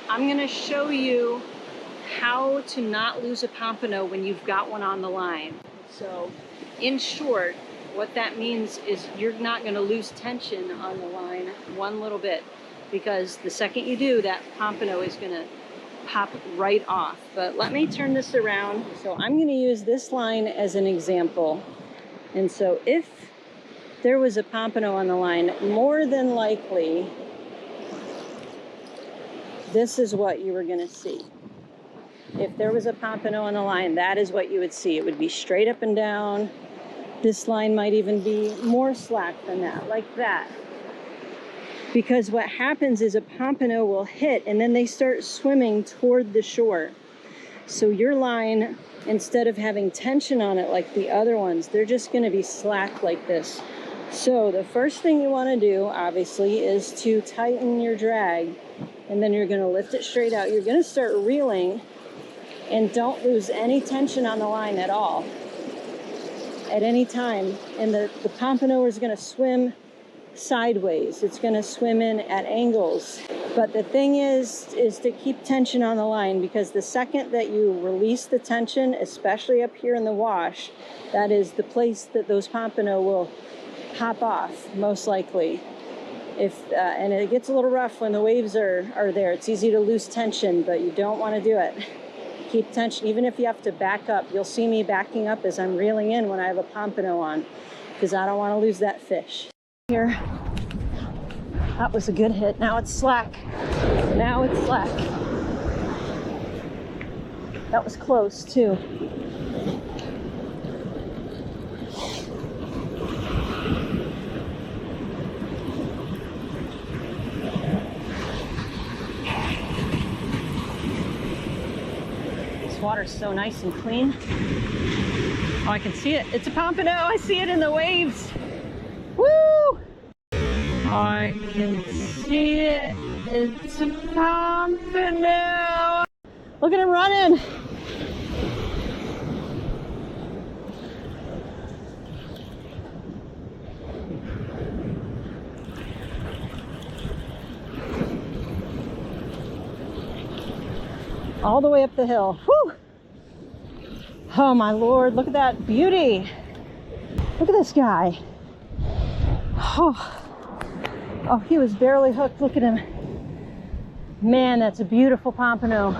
I'm gonna show you how to not lose a pompano when you've got one on the line. So in short, what that means is you're not gonna lose tension on the line one little bit, because the second you do, that pompano is gonna pop right off. But let me turn this around. So I'm gonna use this line as an example. And so if there was a pompano on the line, more than likely, this is what you were gonna see. If there was a pompano on the line, that is what you would see. It would be straight up and down. This line might even be more slack than that, like that. Because what happens is a pompano will hit and then they start swimming toward the shore. So your line, instead of having tension on it like the other ones, they're just gonna be slack like this. So the first thing you wanna do, obviously, is to tighten your drag, and then you're gonna lift it straight out. You're gonna start reeling, and don't lose any tension on the line at all, at any time. And the pompano is gonna swim sideways. It's gonna swim in at angles. But the thing is to keep tension on the line, because the second that you release the tension, especially up here in the wash, that is the place that those pompano will pop off, most likely. And it gets a little rough when the waves are there. It's easy to lose tension, but you don't wanna do it. Keep tension, even if you have to back up. You'll see me backing up as I'm reeling in when I have a pompano on, because I don't wanna lose that fish. Here, that was a good hit. Now it's slack. Now it's slack. That was close too. This water's so nice and clean. Oh, I can see it. It's a pompano. I see it in the waves. Woo! I can see it. It's a pompano. Look at him running. All the way up the hill. Woo! Oh my Lord, look at that beauty. Look at this guy. Oh, he was barely hooked. Look at him. Man, that's a beautiful pompano.